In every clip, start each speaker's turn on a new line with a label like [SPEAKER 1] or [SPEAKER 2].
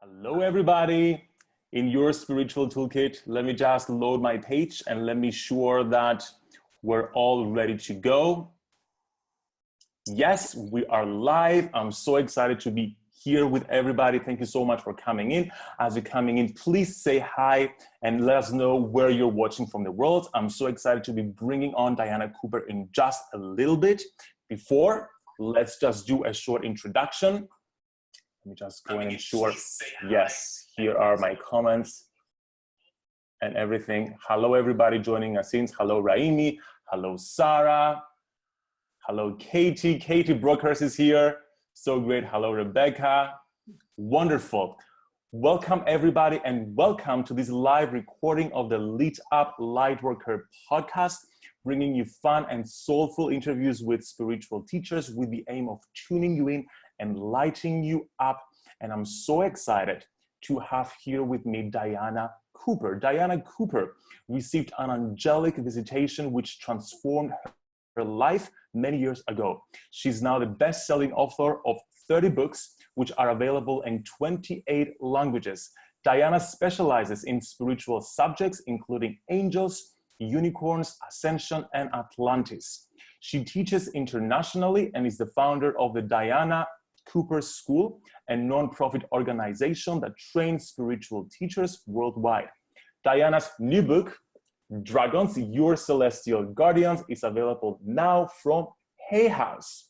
[SPEAKER 1] Hello, everybody. In your spiritual toolkit, let me just load my page and let me sure that we're all ready to go. Yes, we are live. I'm so excited to be here with everybody. Thank you so much for coming in. As you're coming in, please say hi and let us know where you're watching from the world. I'm so excited to be bringing on Diana Cooper in just a little bit. Before, let's just do a short introduction. Let me just go in and ensure, yes, here are my comments and everything. Hello, everybody joining us in. Hello, Raimi. Hello, Sarah. Hello, Katie. Katie Brokers is here. So great. Hello, Rebecca. Wonderful. Welcome, everybody, and welcome to this live recording of the Lit Up Lightworker Podcast, bringing you fun and soulful interviews with spiritual teachers with the aim of tuning you in and lighting you up. And I'm so excited to have here with me Diana Cooper. Diana Cooper received an angelic visitation which transformed her life many years ago. She's now the best-selling author of 30 books, which are available in 28 languages. Diana specializes in spiritual subjects, including angels, unicorns, ascension, and Atlantis. She teaches internationally and is the founder of the Diana Cooper School, a non-profit organization that trains spiritual teachers worldwide. Diana's new book, Dragons, Your Celestial Guardians, is available now from Hay House.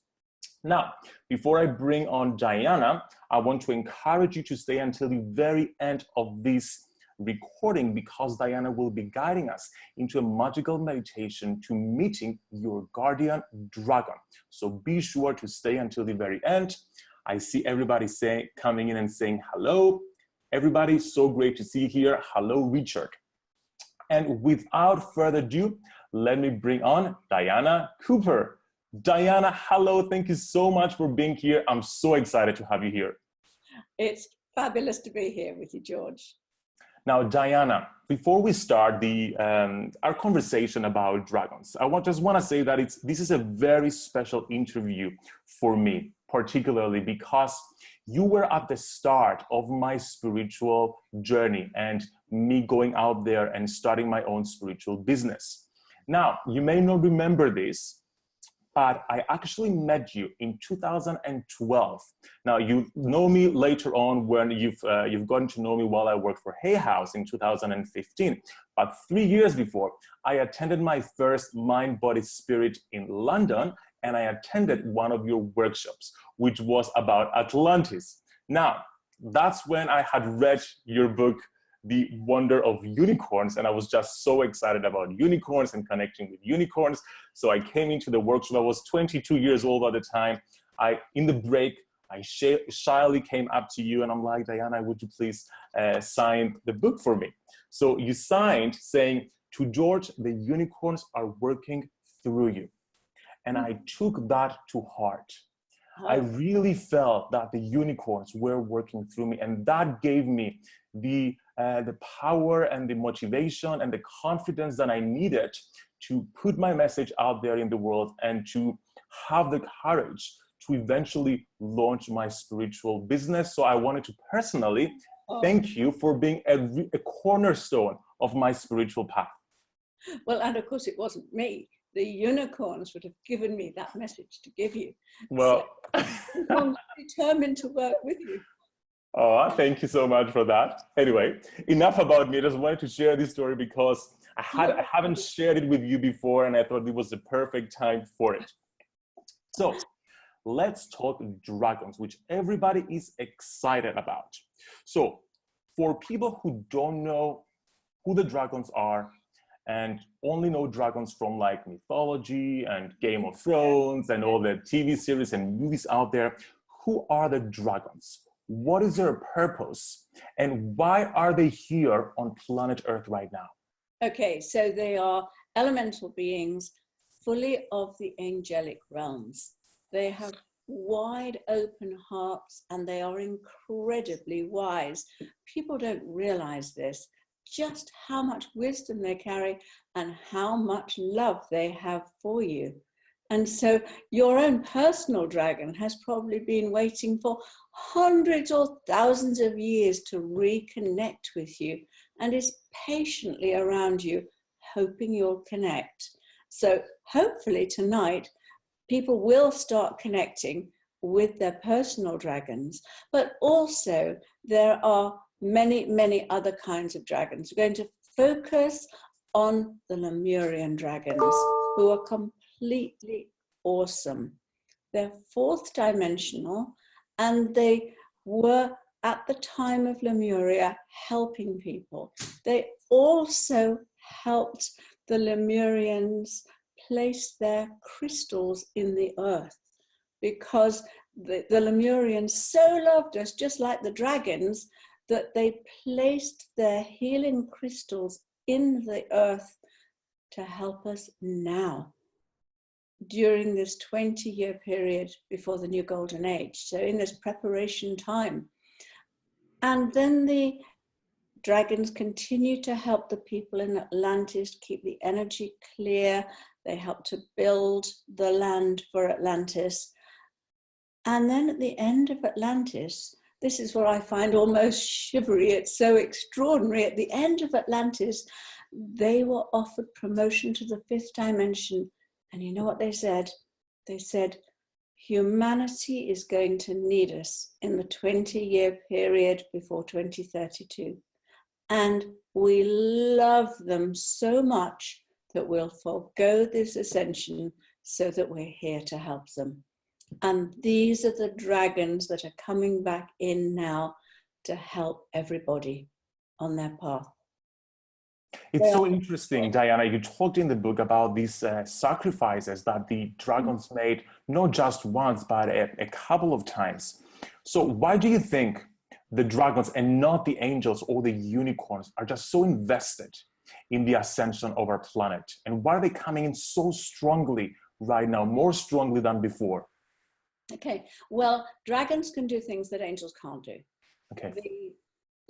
[SPEAKER 1] Now, before I bring on Diana, I want to encourage you to stay until the very end of this recording because Diana will be guiding us into a magical meditation to meeting your guardian dragon. So be sure to stay until the very end. I see everybody coming in and saying hello. Everybody, so great to see you here. Hello, Richard. And without further ado, let me bring on Diana Cooper. Diana, hello. Thank you so much for being here. I'm so excited to have you here.
[SPEAKER 2] It's fabulous to be here with you, George.
[SPEAKER 1] Now, Diana, before we start our conversation about dragons, I just want to say that this is a very special interview for me, particularly because you were at the start of my spiritual journey and me going out there and starting my own spiritual business. Now, you may not remember this, but I actually met you in 2012. Now, you know me later on when you've gotten to know me while I worked for Hay House in 2015. But 3 years before, I attended my first Mind, Body, Spirit in London, and I attended one of your workshops, which was about Atlantis. Now, that's when I had read your book, The Wonder of Unicorns, and I was just so excited about unicorns and connecting with unicorns. So I came into the workshop. I was 22 years old at the time. In the break, I shyly came up to you and I'm like, Diana, would you please sign the book for me? So you signed saying, to George, the unicorns are working through you. And I took that to heart. I really felt that the unicorns were working through me, and that gave me the power and the motivation and the confidence that I needed to put my message out there in the world and to have the courage to eventually launch my spiritual business. So I wanted to personally thank you for being a cornerstone of my spiritual path.
[SPEAKER 2] Well, and of course it wasn't me. The unicorns would have given me that message to give you.
[SPEAKER 1] Well,
[SPEAKER 2] so I'm determined to work with you.
[SPEAKER 1] Oh, thank you so much for that. Anyway, enough about me. I just wanted to share this story because I haven't shared it with you before, and I thought it was the perfect time for it. So let's talk dragons, which everybody is excited about. So for people who don't know who the dragons are and only know dragons from like mythology and Game of Thrones and all the TV series and movies out there, who are the dragons? What is their purpose? And why are they here on planet Earth right now?
[SPEAKER 2] Okay, so they are elemental beings fully of the angelic realms. They have wide open hearts and they are incredibly wise. People don't realize this, just how much wisdom they carry and how much love they have for you. And so your own personal dragon has probably been waiting for hundreds or thousands of years to reconnect with you and is patiently around you, hoping you'll connect. So hopefully tonight, people will start connecting with their personal dragons, but also there are many, many other kinds of dragons. We're going to focus on the Lemurian dragons, who are completely awesome. They're fourth dimensional, and they were at the time of Lemuria helping people. They also helped the Lemurians place their crystals in the earth, because the Lemurians so loved us, just like the dragons, that they placed their healing crystals in the earth to help us now, during this 20-year period before the new golden age. So in this preparation time. And then the dragons continue to help the people in Atlantis keep the energy clear. They help to build the land for Atlantis. And then at the end of Atlantis, this is what I find almost shivery. It's so extraordinary. At the end of Atlantis, they were offered promotion to the fifth dimension. And you know what they said? They said, humanity is going to need us in the 20-year period before 2032. And we love them so much that we'll forego this ascension so that we're here to help them. And these are the dragons that are coming back in now to help everybody on their path.
[SPEAKER 1] It's so interesting, Diana. You talked in the book about these sacrifices that the dragons made, not just once, but a couple of times. So why do you think the dragons and not the angels or the unicorns are just so invested in the ascension of our planet? And why are they coming in so strongly right now, more strongly than before?
[SPEAKER 2] Okay, well, dragons can do things that angels can't do.
[SPEAKER 1] Okay.
[SPEAKER 2] The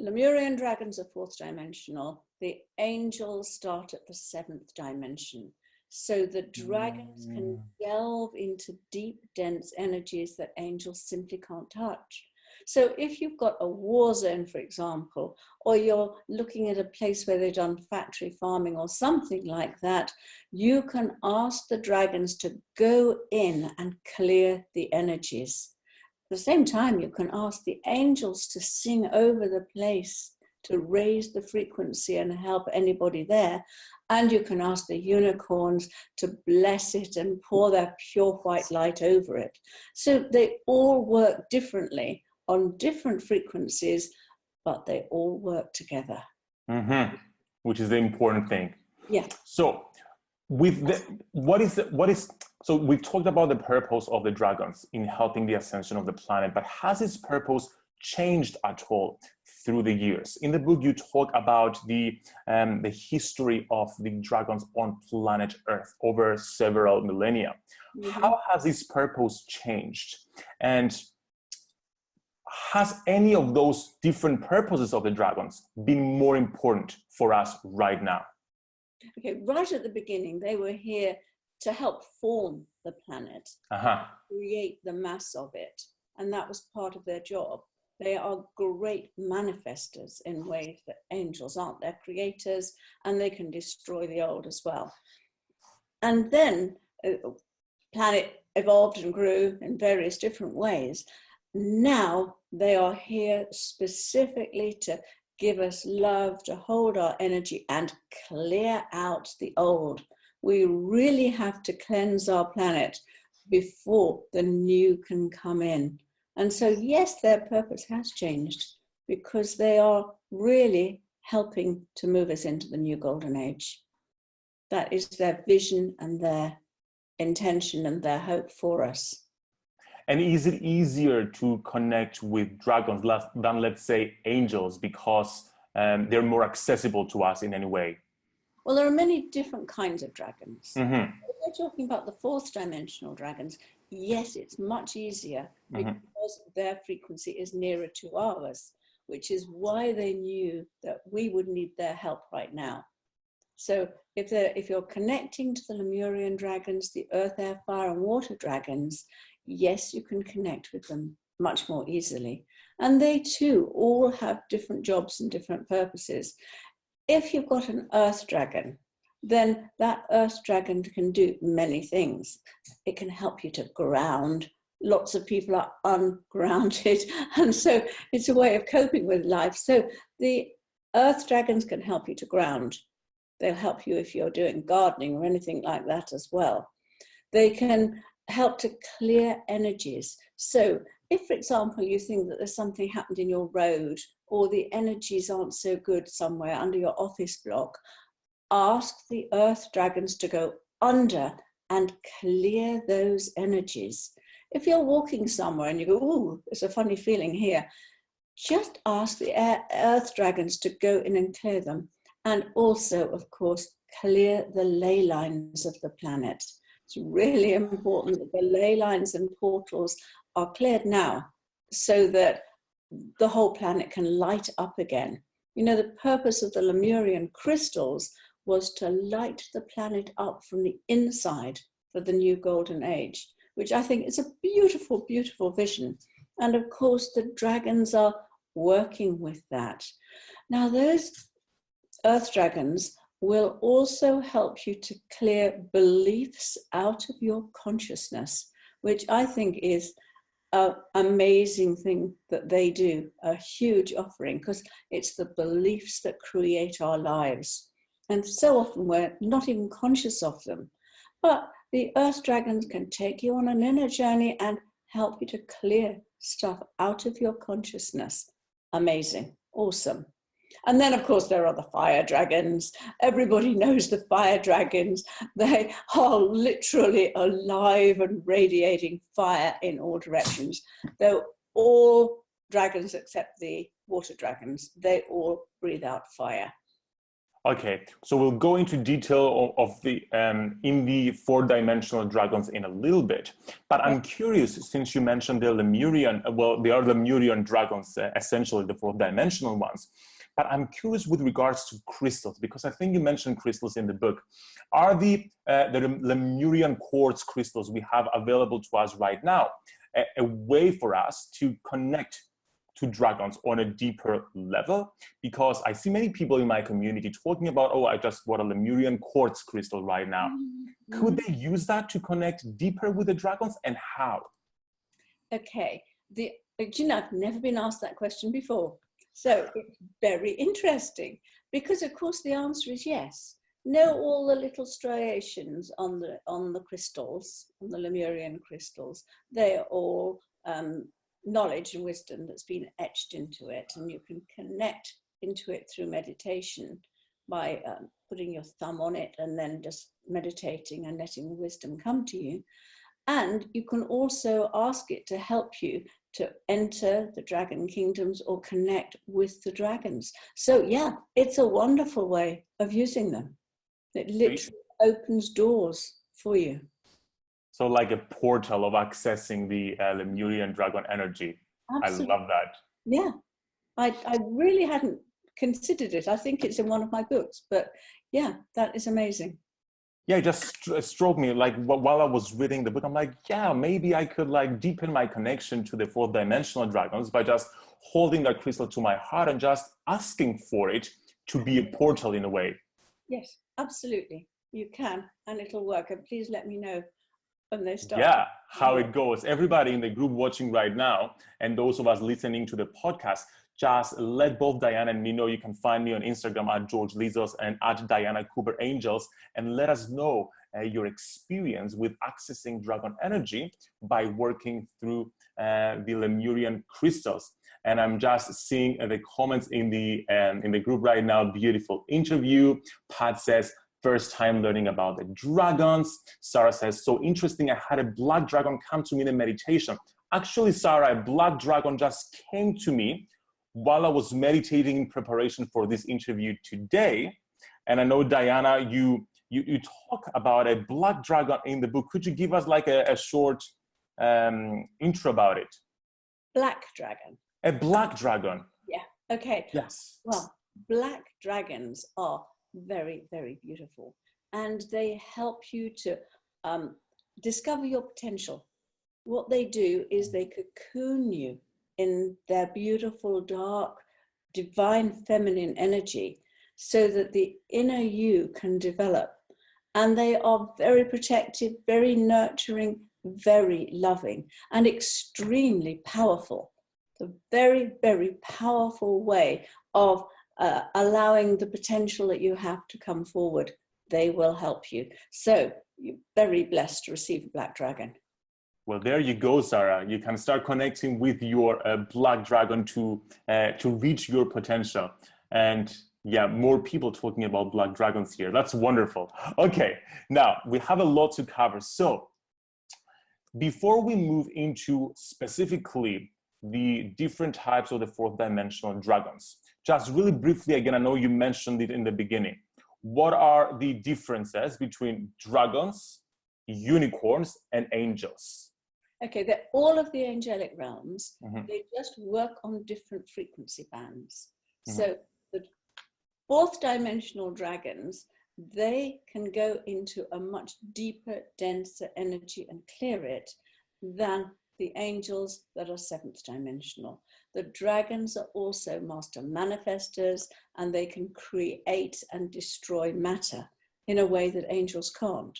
[SPEAKER 2] Lemurian dragons are fourth dimensional. The angels start at the seventh dimension. So the dragons can delve into deep, dense energies that angels simply can't touch. So if you've got a war zone, for example, or you're looking at a place where they've done factory farming or something like that, you can ask the dragons to go in and clear the energies. At the same time, you can ask the angels to sing over the place to raise the frequency and help anybody there. And you can ask the unicorns to bless it and pour their pure white light over it. So they all work differently on different frequencies, but they all work together.
[SPEAKER 1] Mm-hmm. Which is the important thing.
[SPEAKER 2] Yeah.
[SPEAKER 1] So so we've talked about the purpose of the dragons in helping the ascension of the planet, but has its purpose changed at all through the years? In the book, you talk about the history of the dragons on planet Earth over several millennia. Mm-hmm. How has its purpose changed? And has any of those different purposes of the dragons been more important for us right now?
[SPEAKER 2] Okay, right at the beginning, they were here to help form the planet, create the mass of it. And that was part of their job. They are great manifestors in ways that angels aren't. They're creators, and they can destroy the old as well. And then planet evolved and grew in various different ways. Now they are here specifically to give us love, to hold our energy and clear out the old. We really have to cleanse our planet before the new can come in. And so, yes, their purpose has changed because they are really helping to move us into the new golden age. That is their vision and their intention and their hope for us.
[SPEAKER 1] And is it easier to connect with dragons than, let's say, angels because they're more accessible to us in any way?
[SPEAKER 2] Well, there are many different kinds of dragons.
[SPEAKER 1] Mm-hmm.
[SPEAKER 2] If we're talking about the fourth dimensional dragons, yes, it's much easier because their frequency is nearer to ours, which is why they knew that we would need their help right now. So if you're connecting to the Lemurian dragons, the earth, air, fire, and water dragons, yes, you can connect with them much more easily. And they too all have different jobs and different purposes. If you've got an earth dragon, then that earth dragon can do many things. It can help you to ground. Lots of people are ungrounded, and so it's a way of coping with life. So the earth dragons can help you to ground. They'll help you if you're doing gardening or anything like that as well. They can help to clear energies. So if, for example, you think that there's something happened in your road, or the energies aren't so good somewhere under your office block, ask the earth dragons to go under and clear those energies. If you're walking somewhere and you go, "Ooh, there's a funny feeling here," just ask the earth dragons to go in and clear them. And also, of course, clear the ley lines of the planet. It's really important that the ley lines and portals are cleared now, so that the whole planet can light up again. You know, the purpose of the Lemurian crystals was to light the planet up from the inside for the new golden age, which I think is a beautiful, beautiful vision. And of course, the dragons are working with that. Now, those earth dragons will also help you to clear beliefs out of your consciousness, which I think is an amazing thing that they do, a huge offering, because it's the beliefs that create our lives. And so often we're not even conscious of them. But the earth dragons can take you on an inner journey and help you to clear stuff out of your consciousness. Amazing, awesome. And then, of course, there are the fire dragons. Everybody knows the fire dragons. They are literally alive and radiating fire in all directions. They're all dragons except the water dragons. They all breathe out fire.
[SPEAKER 1] Okay, so we'll go into detail of the in the four-dimensional dragons in a little bit. But I'm curious, since you mentioned the Lemurian, well, they are Lemurian dragons, essentially the fourth-dimensional ones. But I'm curious with regards to crystals, because I think you mentioned crystals in the book. Are the Lemurian quartz crystals we have available to us right now a way for us to connect to dragons on a deeper level? Because I see many people in my community talking about, oh, I just bought a Lemurian quartz crystal right now. Mm-hmm. Could they use that to connect deeper with the dragons, and how?
[SPEAKER 2] Okay, I've never been asked that question before. So it's very interesting, because of course the answer is yes. Know all the little striations on the crystals, on the Lemurian crystals. They are all knowledge and wisdom that's been etched into it, and you can connect into it through meditation by putting your thumb on it and then just meditating and letting the wisdom come to you. And you can also ask it to help you to enter the dragon kingdoms or connect with the dragons. So yeah, it's a wonderful way of using them. It literally opens doors for you.
[SPEAKER 1] So like a portal of accessing the Lemurian dragon energy. Absolutely. I love that.
[SPEAKER 2] Yeah, I really hadn't considered it. I think it's in one of my books, but yeah, that is amazing.
[SPEAKER 1] Yeah, it just struck me, like while I was reading the book, I'm like, yeah, maybe I could like deepen my connection to the fourth dimensional dragons by just holding that crystal to my heart and just asking for it to be a portal in a way.
[SPEAKER 2] Yes, absolutely. You can, and it'll work. And please let me know when they start.
[SPEAKER 1] Yeah, how it goes. Everybody in the group watching right now, and those of us listening to the podcast, just let both Diana and me know. You can find me on Instagram at George Lizos and at Diana Cooper Angels, and let us know your experience with accessing dragon energy by working through the Lemurian crystals. And I'm just seeing the comments in the group right now. Beautiful interview. Pat says, first time learning about the dragons. Sarah says, so interesting. I had a black dragon come to me in a meditation. Actually, Sarah, a black dragon just came to me while I was meditating in preparation for this interview today. And I know, Diana, you talk about a black dragon in the book. Could you give us like a short intro about it?
[SPEAKER 2] Black dragon.
[SPEAKER 1] A black dragon.
[SPEAKER 2] Yeah, okay.
[SPEAKER 1] Yes.
[SPEAKER 2] Well, black dragons are very, very beautiful. And they help you to discover your potential. What they do is they cocoon you in their beautiful, dark, divine feminine energy so that the inner you can develop. And they are very protective, very nurturing, very loving, and extremely powerful. A very, very powerful way of allowing the potential that you have to come forward. They will help you. So you're very blessed to receive a black dragon.
[SPEAKER 1] Well, there you go, Sarah. You can start connecting with your black dragon to reach your potential. And yeah, more people talking about black dragons here. That's wonderful. Okay, now we have a lot to cover. So before we move into specifically the different types of the fourth dimensional dragons, just really briefly, again, I know you mentioned it in the beginning. What are the differences between dragons, unicorns, and angels?
[SPEAKER 2] Okay, they're all of the angelic realms. They just work on different frequency bands. So the fourth dimensional dragons, they can go into a much deeper, denser energy and clear it than the angels that are seventh dimensional. The dragons are also master manifestors, and they can create and destroy matter in a way that angels can't.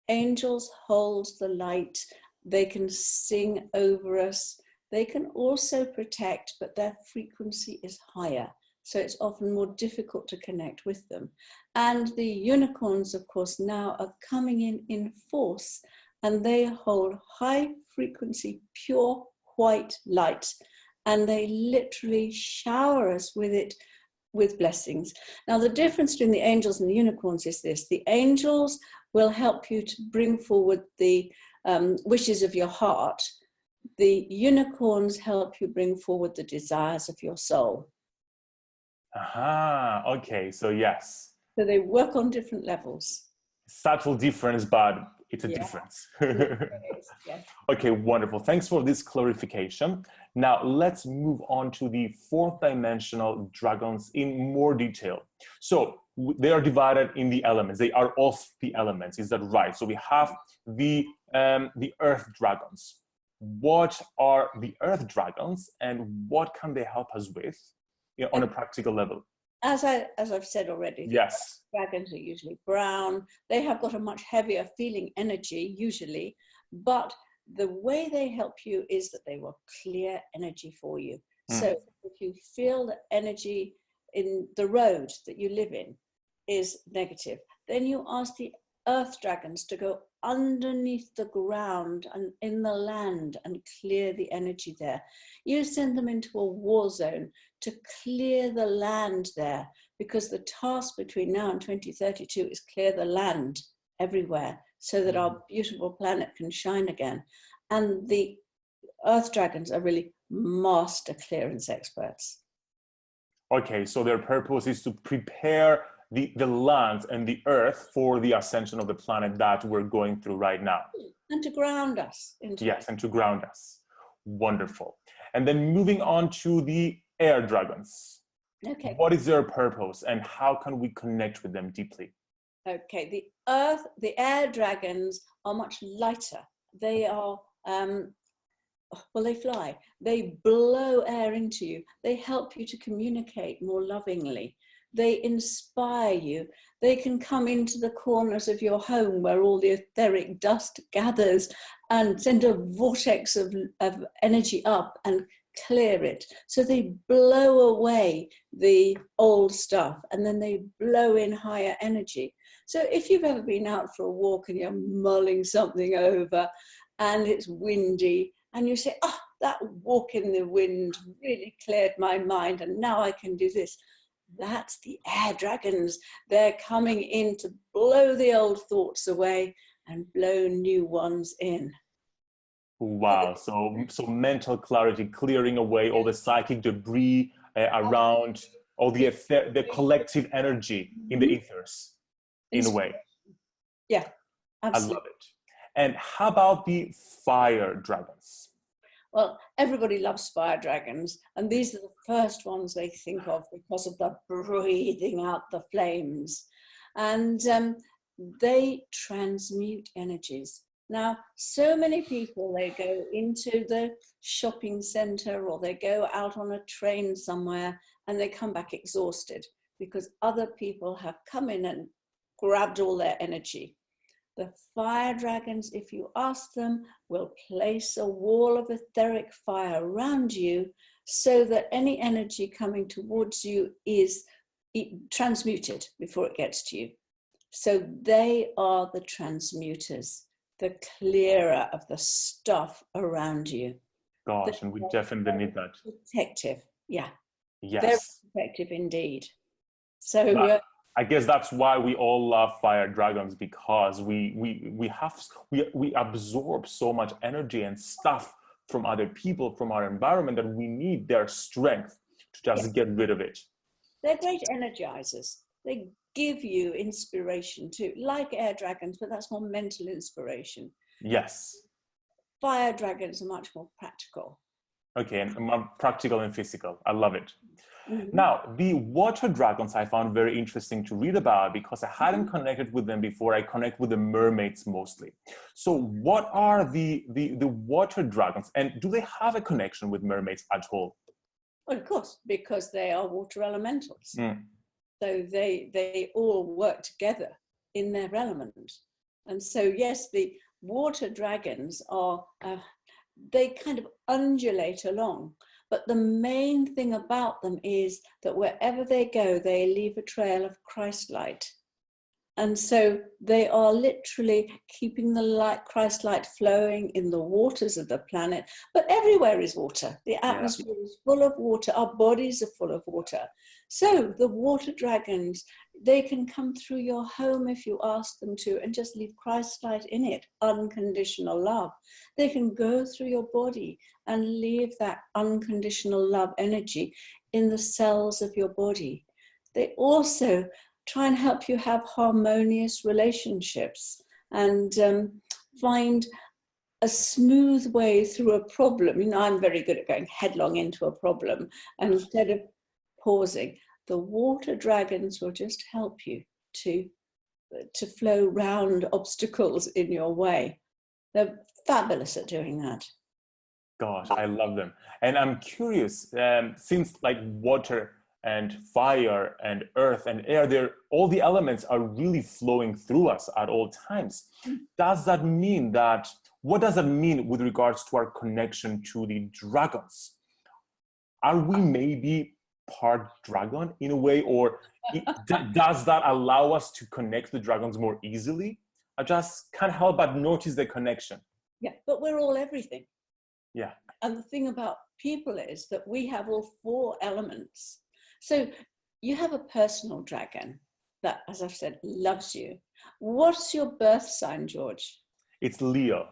[SPEAKER 2] Angels hold the light. They can sing over us. They can also protect, but their frequency is higher. So it's often more difficult to connect with them. And the unicorns, of course, now are coming in force, and they hold high frequency, pure white light. And they literally shower us with it, with blessings. Now, the difference between the angels and the unicorns is this. The angels will help you to bring forward the wishes of your heart. The unicorns help you bring forward the desires of your soul.
[SPEAKER 1] Aha, okay, so yes.
[SPEAKER 2] So they work on different levels.
[SPEAKER 1] Subtle difference, but it's a difference.
[SPEAKER 2] Yes.
[SPEAKER 1] Okay, wonderful. Thanks for this clarification. Now let's move on to the fourth dimensional dragons in more detail. So they are divided in the elements. They are of the elements. Is that right? So we have the earth dragons. What are the earth dragons, and what can they help us with on a practical level?
[SPEAKER 2] As I've said already,
[SPEAKER 1] yes,
[SPEAKER 2] dragons are usually brown. They have got a much heavier feeling energy usually, but the way they help you is that they will clear energy for you. So if you feel that energy in the road that you live in is negative, then you ask the earth dragons to go underneath the ground and in the land and clear the energy there. You send them into a war zone to clear the land there, because the task between now and 2032 is clear the land everywhere so that our beautiful planet can shine again. And the earth dragons are really master clearance experts.
[SPEAKER 1] Okay, so their purpose is to prepare the land and the earth for the ascension of the planet that we're going through right now.
[SPEAKER 2] And to ground us.
[SPEAKER 1] And to ground us. Wonderful. And then moving on to the air dragons.
[SPEAKER 2] Okay.
[SPEAKER 1] What is their purpose, and how can we connect with them deeply?
[SPEAKER 2] Okay, the air dragons are much lighter. They are, they fly. They blow air into you. They help you to communicate more lovingly. They inspire you. They can come into the corners of your home where all the etheric dust gathers and send a vortex of energy up and clear it. So they blow away the old stuff and then they blow in higher energy. So if you've ever been out for a walk and you're mulling something over and it's windy and you say, oh, that walk in the wind really cleared my mind and now I can do this. That's the air dragons. They're coming in to blow the old thoughts away and blow new ones in.
[SPEAKER 1] Wow, so mental clarity, clearing away all the psychic debris around, all the collective energy in the ethers, in a way.
[SPEAKER 2] Yeah, absolutely.
[SPEAKER 1] I love it. And how about the fire dragons?
[SPEAKER 2] Well, everybody loves fire dragons, and these are the first ones they think of because of the breathing out the flames. And they transmute energies. Now, so many people, they go into the shopping center or they go out on a train somewhere and they come back exhausted because other people have come in and grabbed all their energy. The fire dragons, if you ask them, will place a wall of etheric fire around you so that any energy coming towards you is transmuted before it gets to you. So they are the transmuters, the clearer of the stuff around you.
[SPEAKER 1] Gosh, and we definitely need that.
[SPEAKER 2] Protective, yeah.
[SPEAKER 1] Yes.
[SPEAKER 2] Very protective indeed. So
[SPEAKER 1] I guess that's why we all love fire dragons, because we absorb so much energy and stuff from other people, from our environment, that we need their strength to just get rid of it.
[SPEAKER 2] They're great energizers. They give you inspiration too, like air dragons, but that's more mental inspiration.
[SPEAKER 1] Yes.
[SPEAKER 2] Fire dragons are much more practical.
[SPEAKER 1] Okay, and more practical and physical. I love it. Mm-hmm. Now, the water dragons I found very interesting to read about because I hadn't connected with them before. I connect with the mermaids mostly. So what are the water dragons, and do they have a connection with mermaids at all?
[SPEAKER 2] Well, of course, because they are water elementals. So they all work together in their element. And so, yes, the water dragons are, they kind of undulate along. But the main thing about them is that wherever they go, they leave a trail of Christ light. And so they are literally keeping the light, Christ light flowing in the waters of the planet. But everywhere is water. The atmosphere is full of water. Our bodies are full of water. So the water dragons, they can come through your home if you ask them to and just leave Christ light in it, unconditional love. They can go through your body and leave that unconditional love energy in the cells of your body. They also try and help you have harmonious relationships and find a smooth way through a problem. You know, I'm very good at going headlong into a problem, and instead of pausing, the water dragons will just help you to flow round obstacles in your way. They're fabulous at doing that.
[SPEAKER 1] Gosh, I love them. And I'm curious, since like water and fire and earth and air, all the elements are really flowing through us at all times. Does that mean that, what does that mean with regards to our connection to the dragons? Are we maybe part dragon in a way, or does that allow us to connect the dragons more easily? I just can't help but notice the connection.
[SPEAKER 2] Yeah, but we're all everything.
[SPEAKER 1] Yeah.
[SPEAKER 2] And the thing about people is that we have all four elements. So you have a personal dragon that, as I've said, loves you. What's your birth sign, George?
[SPEAKER 1] It's Leo.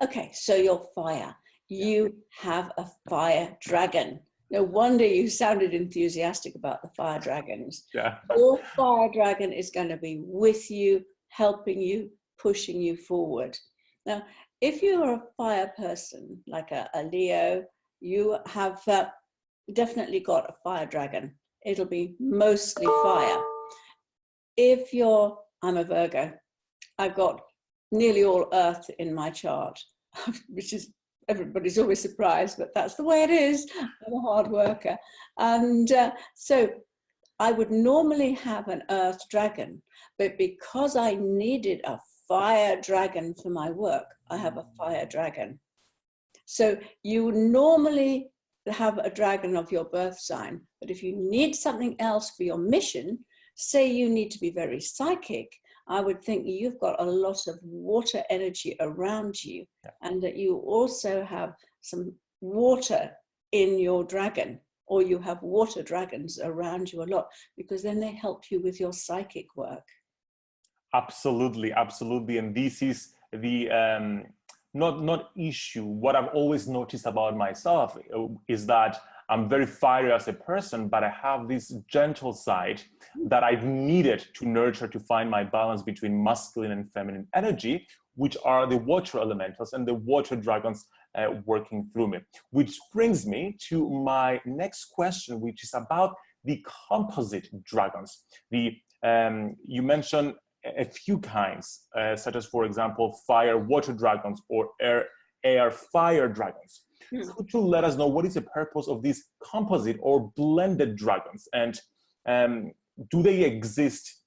[SPEAKER 2] Okay, so you're fire. You have a fire dragon. No wonder you sounded enthusiastic about the fire dragons.
[SPEAKER 1] Yeah.
[SPEAKER 2] Your fire dragon is going to be with you, helping you, pushing you forward. Now, if you're a fire person, like a Leo, you have definitely got a fire dragon. It'll be mostly fire. If I'm a Virgo, I've got nearly all earth in my chart, which is, everybody's always surprised, but that's the way it is. I'm a hard worker. And so I would normally have an earth dragon, but because I needed a fire dragon for my work, I have a fire dragon. So you normally have a dragon of your birth sign, but if you need something else for your mission, say you need to be very psychic, I would think you've got a lot of water energy around you, and that you also have some water in your dragon, or you have water dragons around you a lot, because then they help you with your psychic work.
[SPEAKER 1] Absolutely, absolutely. And this is the not issue. What I've always noticed about myself is that I'm very fiery as a person, but I have this gentle side that I've needed to nurture to find my balance between masculine and feminine energy, which are the water elementals, and the water dragons working through me. Which brings me to my next question, which is about the composite dragons. You mentioned a few kinds, such as, for example, fire water dragons or air fire dragons. Could you let us know what is the purpose of these composite or blended dragons, and do they exist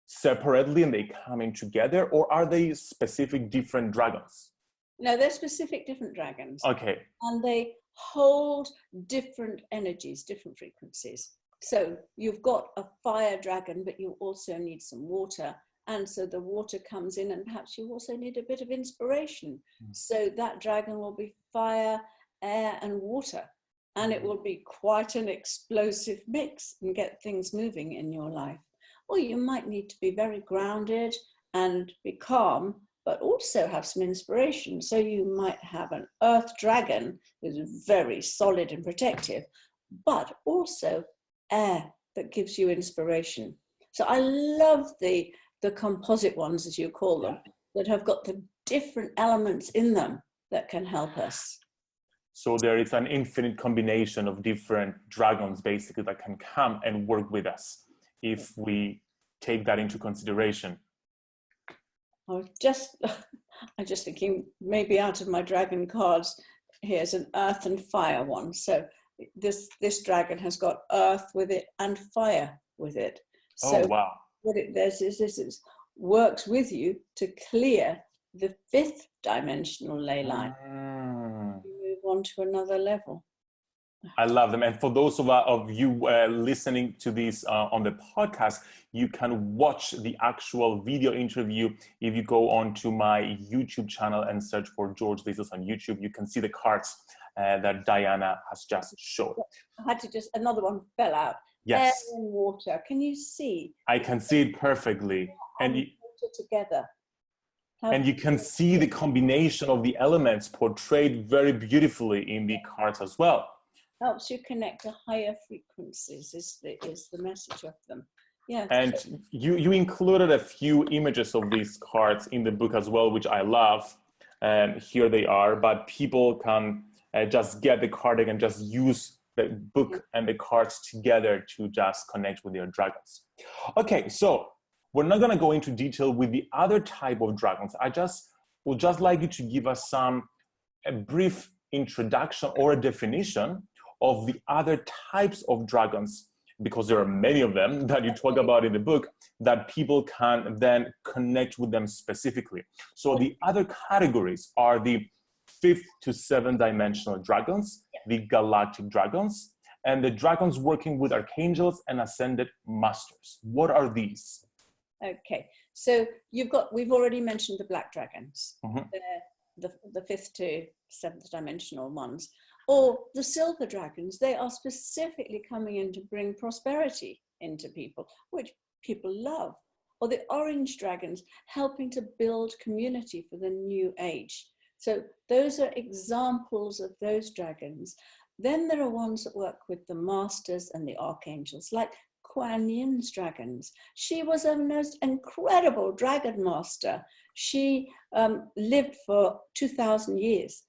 [SPEAKER 1] separately and they come in together, or are they specific different dragons?
[SPEAKER 2] No, they're specific different dragons.
[SPEAKER 1] Okay.
[SPEAKER 2] And they hold different energies, different frequencies. So you've got a fire dragon, but you also need some water. And so the water comes in, and perhaps you also need a bit of inspiration. So that dragon will be fire, air, and water. And it will be quite an explosive mix and get things moving in your life. Or you might need to be very grounded and be calm, but also have some inspiration. So you might have an earth dragon who's very solid and protective, but also air that gives you inspiration. So I love the composite ones, as you call them, that have got the different elements in them that can help us.
[SPEAKER 1] So there is an infinite combination of different dragons, basically, that can come and work with us if we take that into consideration.
[SPEAKER 2] I'm just thinking, maybe out of my dragon cards, here's an earth and fire one. So this dragon has got earth with it and fire with it. So
[SPEAKER 1] wow.
[SPEAKER 2] What it does is this works with you to clear the fifth dimensional ley line. You move on to another level.
[SPEAKER 1] I love them. And for those of you listening to this on the podcast, you can watch the actual video interview. If you go onto my YouTube channel and search for George Lizos on YouTube, you can see the cards that Diana has just showed.
[SPEAKER 2] I had to another one fell out.
[SPEAKER 1] Yes.
[SPEAKER 2] Air and water. Can you see?
[SPEAKER 1] I can see it perfectly. And
[SPEAKER 2] water together.
[SPEAKER 1] And you can see the combination of the elements portrayed very beautifully in the cards as well.
[SPEAKER 2] Helps you connect to higher frequencies is the message of them. Yeah.
[SPEAKER 1] And you included a few images of these cards in the book as well, which I love. Here they are, but people can just get the card deck and just use the book and the cards together to just connect with their dragons. Okay, so we're not going to go into detail with the other type of dragons. I would just like you to give us a brief introduction or a definition of the other types of dragons, because there are many of them that you talk about in the book that people can then connect with them specifically. So the other categories are the 5th to 7th dimensional dragons, the galactic dragons, and the dragons working with archangels and ascended masters. What are these?
[SPEAKER 2] Okay, so we've already mentioned the black dragons, the 5th to 7th dimensional ones, or the silver dragons. They are specifically coming in to bring prosperity into people, which people love. Or the orange dragons, helping to build community for the new age. So those are examples of those dragons. Then there are ones that work with the masters and the archangels, like Kuan Yin's dragons. She was a most incredible dragon master. She lived for 2,000 years,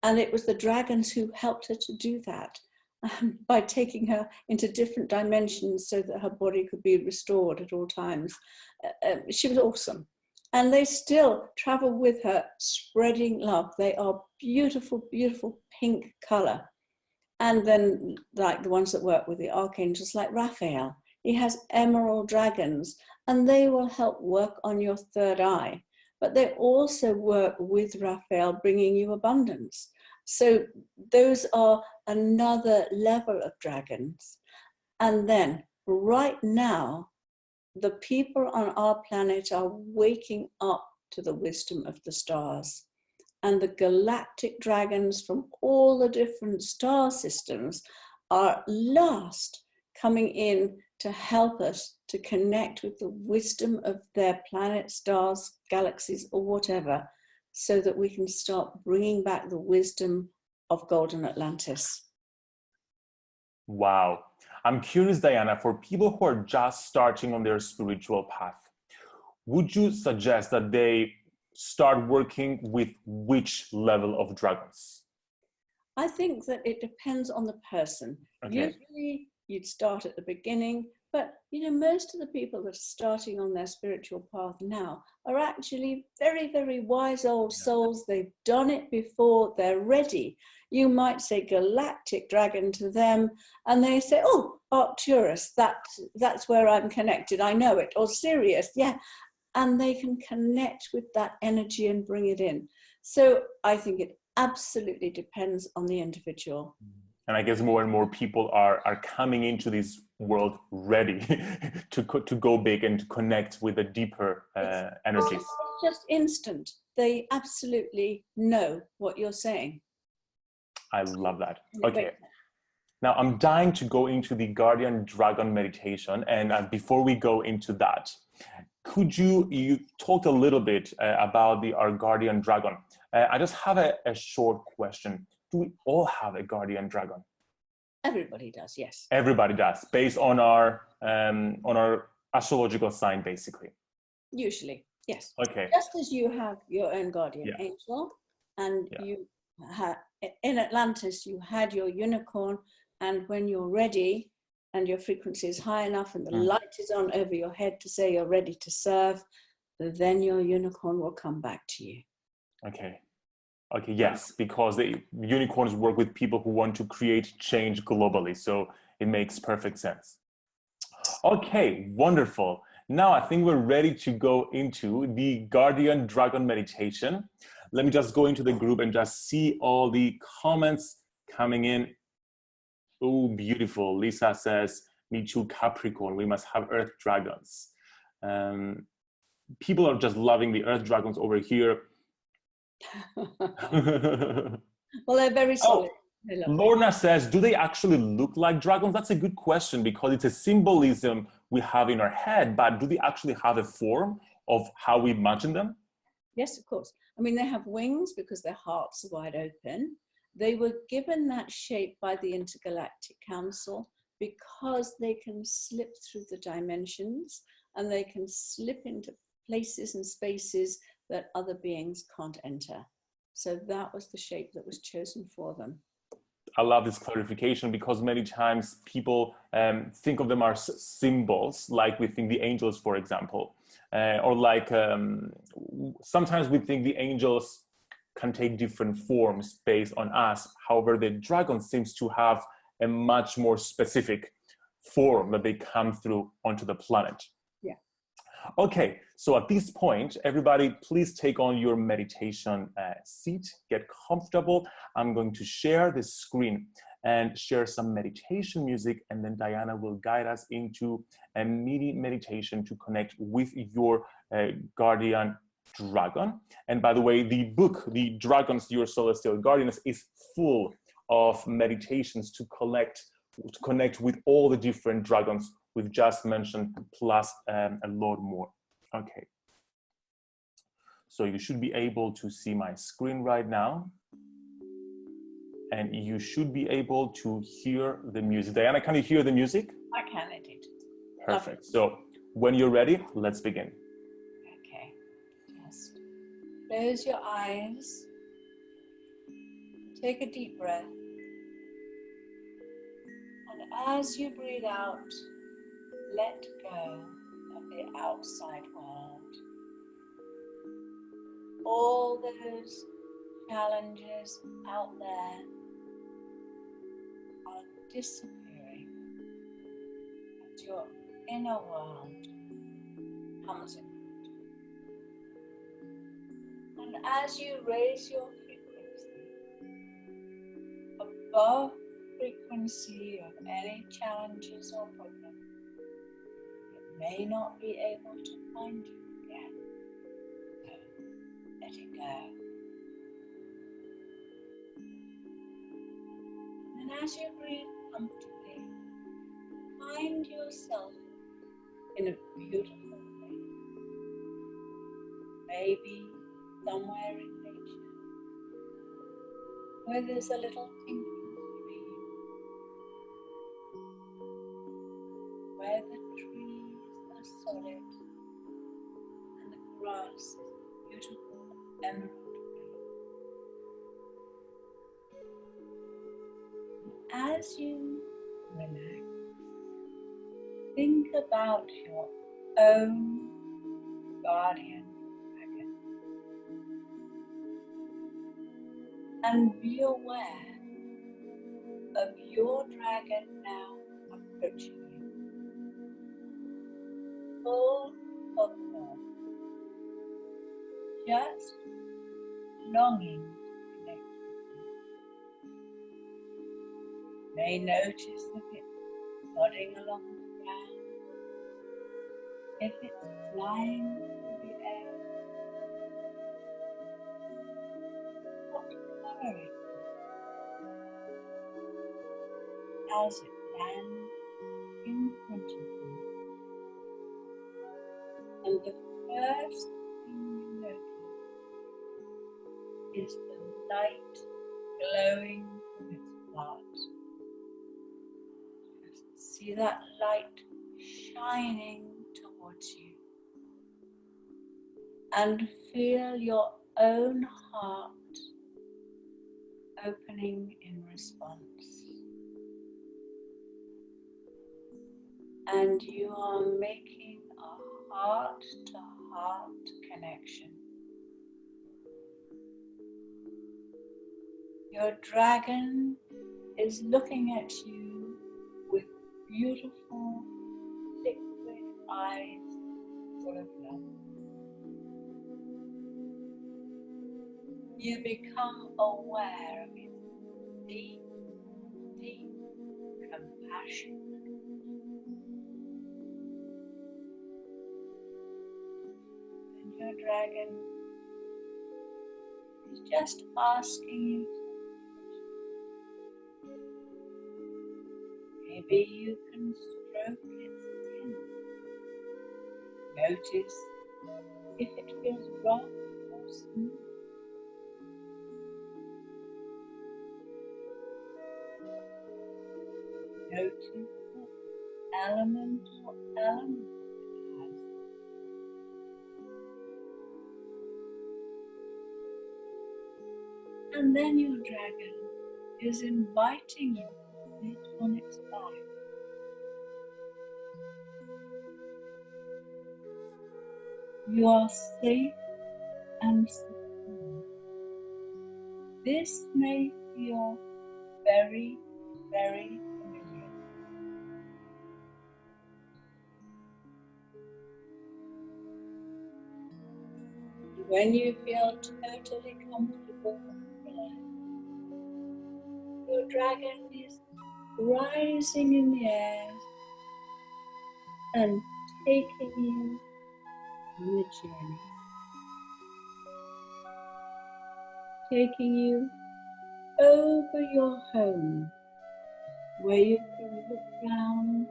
[SPEAKER 2] and it was the dragons who helped her to do that by taking her into different dimensions so that her body could be restored at all times. She was awesome. And they still travel with her, spreading love. They are beautiful, beautiful pink color. And then like the ones that work with the archangels, like Raphael, he has emerald dragons, and they will help work on your third eye. But they also work with Raphael, bringing you abundance. So those are another level of dragons. And then right now, the people on our planet are waking up to the wisdom of the stars. And the galactic dragons from all the different star systems are last coming in to help us to connect with the wisdom of their planets, stars, galaxies, or whatever, so that we can start bringing back the wisdom of Golden Atlantis.
[SPEAKER 1] Wow. I'm curious, Diana, for people who are just starting on their spiritual path, would you suggest that they start working with which level of dragons?
[SPEAKER 2] I think that it depends on the person.
[SPEAKER 1] Okay.
[SPEAKER 2] Usually you'd start at the beginning, but most of the people that are starting on their spiritual path now are actually very, very wise old souls. They've done it before, they're ready. You might say galactic dragon to them, and they say, oh, Arcturus, that's where I'm connected, I know it. Or Sirius, yeah. And they can connect with that energy and bring it in. So I think it absolutely depends on the individual.
[SPEAKER 1] And I guess more and more people are coming into this world ready to go big and to connect with the deeper energies.
[SPEAKER 2] It's just instant. They absolutely know what you're saying.
[SPEAKER 1] I love that. Okay. Now I'm dying to go into the Guardian Dragon meditation. And before we go into that, could you talk a little bit about our Guardian Dragon? I just have a short question. Do we all have a Guardian Dragon?
[SPEAKER 2] Everybody does, yes.
[SPEAKER 1] Everybody does, based on our astrological sign, basically.
[SPEAKER 2] Usually, yes.
[SPEAKER 1] Okay.
[SPEAKER 2] Just as you have your own guardian angel, and you had in Atlantis, you had your unicorn, and when you're ready and your frequency is high enough and the light is on over your head to say you're ready to serve, then your unicorn will come back to you. Okay, yes, because the unicorns work with people who want to create change globally. So it makes perfect sense. Okay, wonderful. Now I think we're ready to go into the Guardian Dragon meditation. Let me just go into the group and just see all the comments coming in. Oh, beautiful. Lisa says, me too, Capricorn. We must have Earth Dragons. People are just loving the Earth Dragons over here. Well, they're very solid.
[SPEAKER 1] Lorna says, do they actually look like dragons? That's a good question, because it's a symbolism we have in our head, but do they actually have a form of how we imagine them? Yes, of course. I mean, they have wings because their hearts are wide open. They were given that shape by the Intergalactic Council because they can slip through the dimensions and they can slip into places and spaces that other beings can't enter. So that was the shape that was chosen for them. I love this clarification, because many times people think of them as symbols, like we think the angels, for example, or like sometimes we think the angels can take different forms based on us. However, the dragon seems to have a much more specific form that they come through onto the planet. Yeah. Okay, so at this point, everybody, please take on your meditation seat, get comfortable. I'm going to share the screen and share some meditation music, and then Diana will guide us into a mini meditation to connect with your guardian dragon. And by the way, the book, The Dragons, Your Celestial Guardians, is full of meditations to connect with all the different dragons we've just mentioned, plus a lot more. Okay. So you should be able to see my screen right now. And you should be able to hear the music. Diana, can you hear the music? I can, indeed. Perfect. So when you're ready, let's begin. Okay. Just close your eyes. Take a deep breath. And as you breathe out, let go of the outside world. All those challenges out there are disappearing as your inner world comes in. And as you raise your frequency above frequency of any challenges or problems, it may not be able to find you again. So let it go. And as you breathe comfortably, find yourself in a beautiful place. Maybe somewhere in nature, where there's a little tinkling stream, where the trees are solid and the grass is beautiful
[SPEAKER 2] emerald green. As you relax, think about your own guardian dragon and be aware of your dragon now approaching you, full of love, just longing to connect with you. You may notice if it's nodding along the ground, if it's flying through the air, what color it is as it lands in front of you. And the first thing you notice is the light glowing from its heart. Just see that light shining towards you. And feel your own heart opening in response. And you are making a heart-to-heart connection. Your dragon is looking at you with beautiful liquid eyes full of love. You become aware of its deep, deep compassion. And your dragon is just asking you something. Maybe you can stroke its skin. Notice if it feels rough or smooth. Notice what element it has. And then your dragon is inviting you to sit on its back. You are safe and secure. This may feel very, very familiar. When you feel totally comfortable and relaxed, your dragon is rising in the air and taking you on a journey. Taking you over your home, where you can look down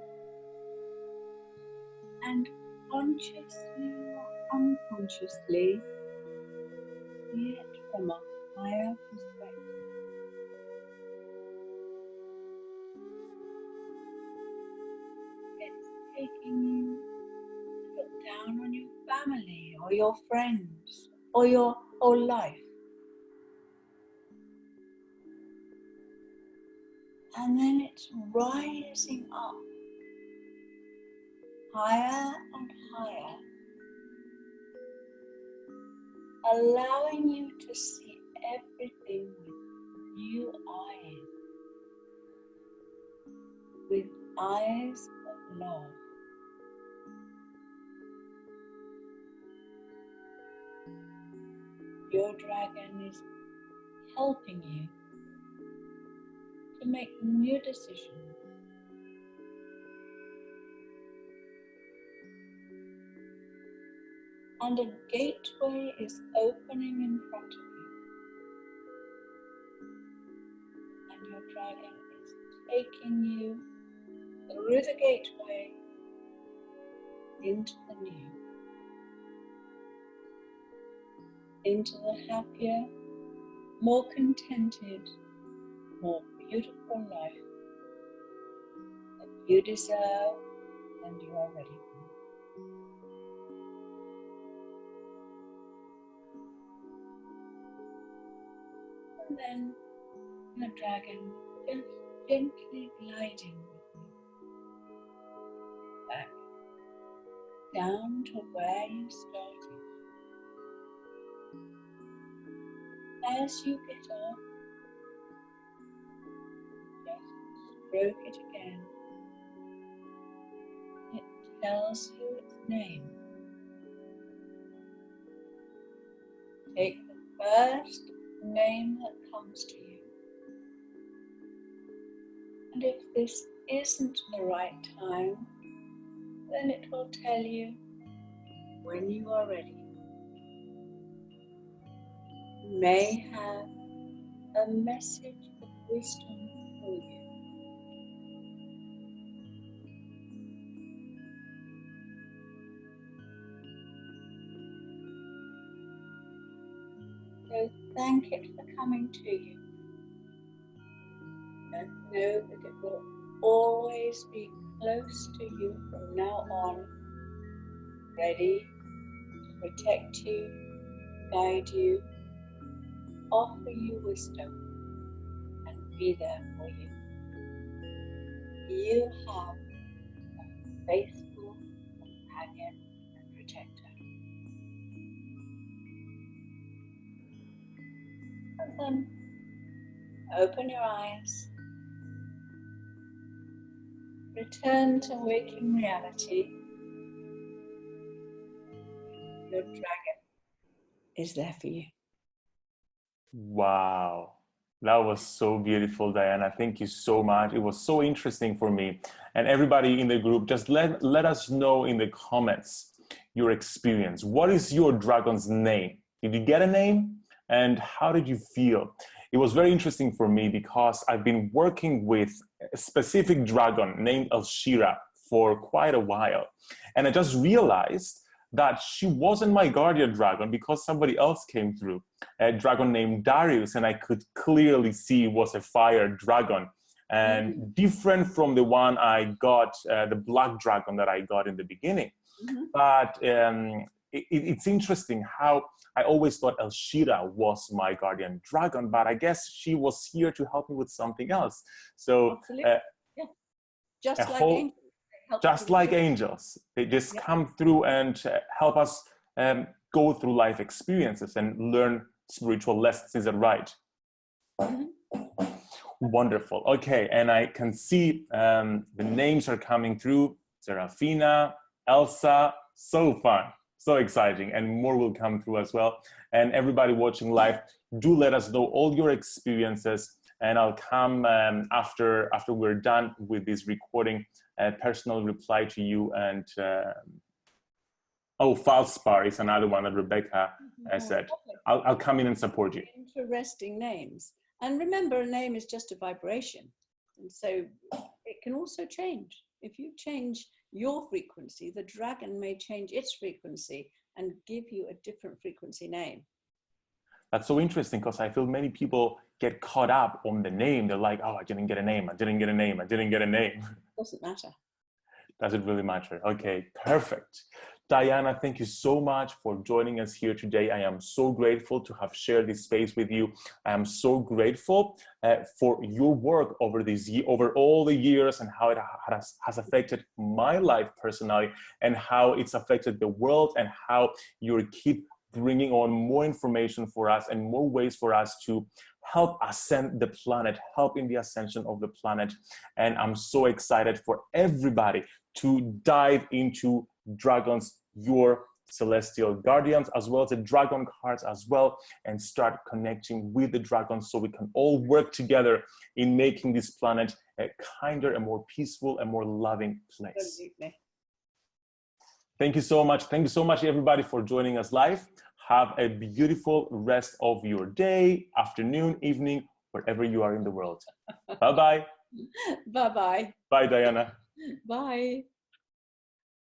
[SPEAKER 2] and consciously or unconsciously see it from a higher perspective. It's taking you to look down on your family or your friends or your whole life. And then it's rising up higher and higher, allowing you to see everything with new eyes, with eyes of love. Your dragon is helping you to make new decisions. And a gateway is opening in front of you. And your dragon is taking you through the gateway into the new, into the happier, more contented, more beautiful life that you deserve and you are ready for. And then the dragon just gently gliding with you back down to where you started. As you get off, just stroke it again. It tells you its name. Take the first name that comes to you. And if this isn't the right time, then it will tell you when you are ready. You may have a message of wisdom for you. So thank it for coming to you. And know that it will always be close to you from now on, ready to protect you, guide you, offer you wisdom, and be there for you. You have a faithful companion and protector. And then open your eyes. Return to waking reality. Your dragon is there for you.
[SPEAKER 1] Wow. That was so beautiful, Diana. Thank you so much. It was so interesting for me. And everybody in the group, just let us know in the comments your experience. What is your dragon's name? Did you get a name? And how did you feel? It was very interesting for me because I've been working with a specific dragon named Elshira for quite a while. And I just realized that she wasn't my guardian dragon because somebody else came through, a dragon named Darius, and I could clearly see was a fire dragon and different from the one I got, the black dragon that I got in the beginning. But it's interesting how I always thought Elshira was my guardian dragon, but I guess she was here to help me with something else. So just like angels, they just come through and help us go through life experiences and learn spiritual lessons. Is that right? Wonderful. Okay, and I can see the names are coming through. Serafina, Elsa, so fun. So exciting, and more will come through as well. And everybody watching live, do let us know all your experiences, and I'll come after we're done with this recording, a personal reply to you. And Falspar is another one that Rebecca said. I'll come in and support you.
[SPEAKER 2] Interesting names. And remember, a name is just a vibration, and so it can also change. If you change your frequency, the dragon may change its frequency and give you a different frequency name.
[SPEAKER 1] That's so interesting because I feel many people get caught up on the name. They're like, oh, I didn't get a name. I didn't get a name. I didn't get a name.
[SPEAKER 2] Doesn't matter.
[SPEAKER 1] Doesn't really matter. Okay, perfect. Diana, thank you so much for joining us here today. I am so grateful to have shared this space with you. I am so grateful for your work over all the years, and how it has affected my life personally, and how it's affected the world, and how you keep bringing on more information for us and more ways for us to help ascend the planet, help in the ascension of the planet. And I'm so excited for everybody to dive into dragons, your celestial guardians, as well as the dragon cards as well, and start connecting with the dragons so we can all work together in making this planet a kinder, a more peaceful, a more loving place.
[SPEAKER 2] Absolutely.
[SPEAKER 1] Thank you so much. Thank you so much, everybody, for joining us live. Have a beautiful rest of your day, afternoon, evening, wherever you are in the world. Bye-bye.
[SPEAKER 2] Bye-bye.
[SPEAKER 1] Bye, Diana.
[SPEAKER 2] Bye.